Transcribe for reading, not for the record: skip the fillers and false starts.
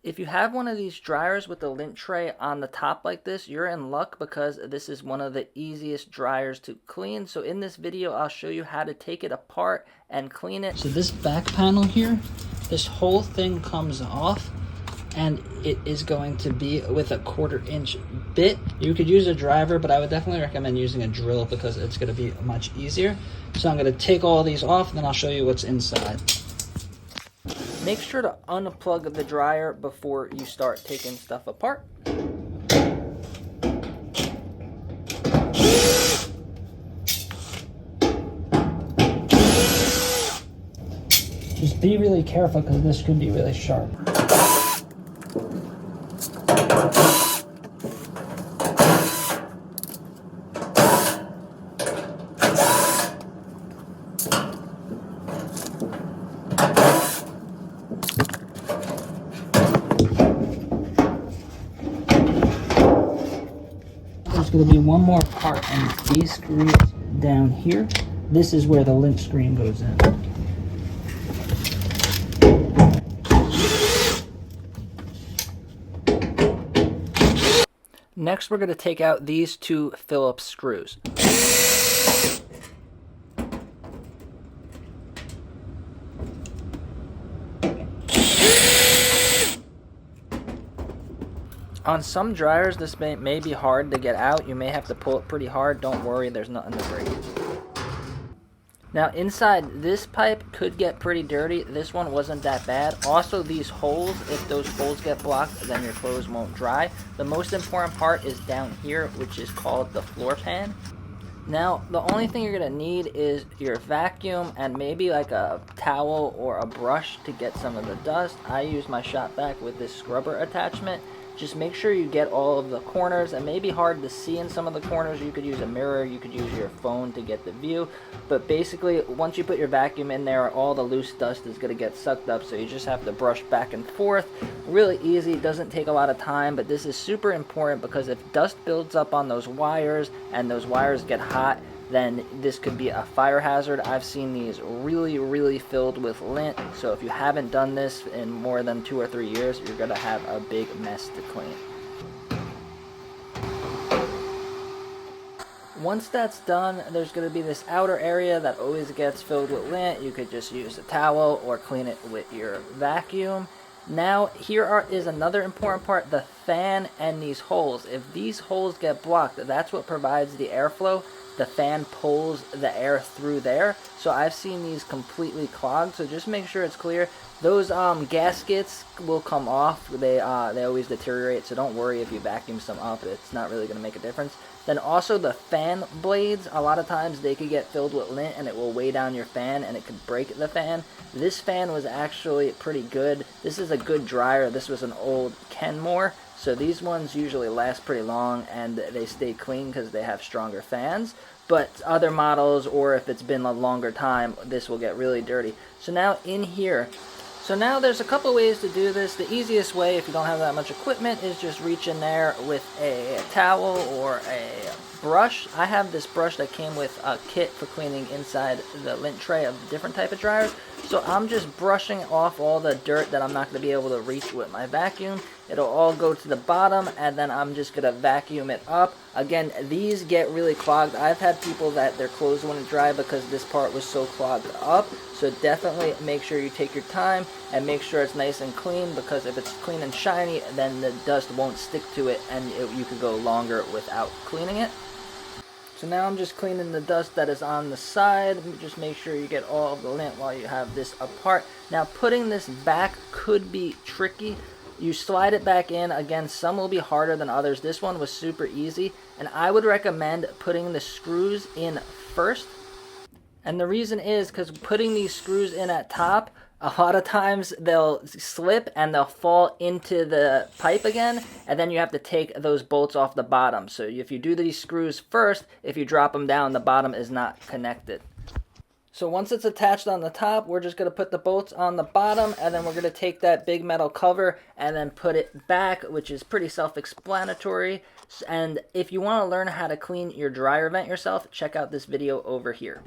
If you have one of these dryers with the lint tray on the top like this, you're in luck because this is one of the easiest dryers to clean. So in this video, I'll show you how to take it apart and clean it. So this back panel here, this whole thing comes off and it is going to be with a 1/4 inch bit. You could use a driver, but I would definitely recommend using a drill because it's going to be much easier. So I'm going to take all these off and then I'll show you what's inside. Make sure to unplug the dryer before you start taking stuff apart. Just be really careful because this could be really sharp. There's going to be one more part and these screws down here. This is where the lint screen goes in. Next, we're going to take out these 2 Phillips screws. On some dryers, this may be hard to get out. You may have to pull it pretty hard. Don't worry, there's nothing to break. Now inside this pipe could get pretty dirty. This one wasn't that bad. Also these holes, if those holes get blocked, then your clothes won't dry. The most important part is down here, which is called the floor pan. Now the only thing you're going to need is your vacuum and maybe like a towel or a brush to get some of the dust. I use my shop vac with this scrubber attachment. Just make sure you get all of the corners. It may be hard to see in some of the corners. You could use a mirror, you could use your phone to get the view. But basically, once you put your vacuum in there, all the loose dust is going to get sucked up. So you just have to brush back and forth. Really easy, it doesn't take a lot of time. But this is super important because if dust builds up on those wires and those wires get hot, then this could be a fire hazard. I've seen these really filled with lint. So if you haven't done this in more than 2 or 3 years, you're gonna have a big mess to clean. Once that's done, there's gonna be this outer area that always gets filled with lint. You could just use a towel or clean it with your vacuum. Now here is another important part, the fan and these holes. If these holes get blocked, that's what provides the airflow. The fan pulls the air through there. So I've seen these completely clogged, so just make sure it's clear. Those gaskets will come off. They always deteriorate, so don't worry if you vacuum some up. It's not really going to make a difference. Then also the fan blades, a lot of times they could get filled with lint and it will weigh down your fan and it could break the fan. This fan was actually pretty good. This is a good dryer. This was an old Kenmore. So these ones usually last pretty long and they stay clean because they have stronger fans. But other models, or if it's been a longer time, this will get really dirty. So now in here, now there's a couple ways to do this. The easiest way, if you don't have that much equipment, is just reach in there with a towel or a brush. I have this brush that came with a kit for cleaning inside the lint tray of different type of dryers. So I'm just brushing off all the dirt that I'm not going to be able to reach with my vacuum. It'll all go to the bottom and then I'm just going to vacuum it up. Again, these get really clogged. I've had people that their clothes wouldn't dry because this part was so clogged up. So definitely make sure you take your time and make sure it's nice and clean, because if it's clean and shiny, then the dust won't stick to it and you could go longer without cleaning it. So now I'm just cleaning the dust that is on the side. Just make sure you get all of the lint while you have this apart. Now putting this back could be tricky. You slide it back in. Again, some will be harder than others. This one was super easy, and I would recommend putting the screws in first. And the reason is because putting these screws in at top, a lot of times they'll slip and they'll fall into the pipe again, and then you have to take those bolts off the bottom. So if you do these screws first, if you drop them down, the bottom is not connected. So once it's attached on the top, we're just going to put the bolts on the bottom, and then we're going to take that big metal cover and then put it back, which is pretty self-explanatory. And if you want to learn how to clean your dryer vent yourself, check out this video over here.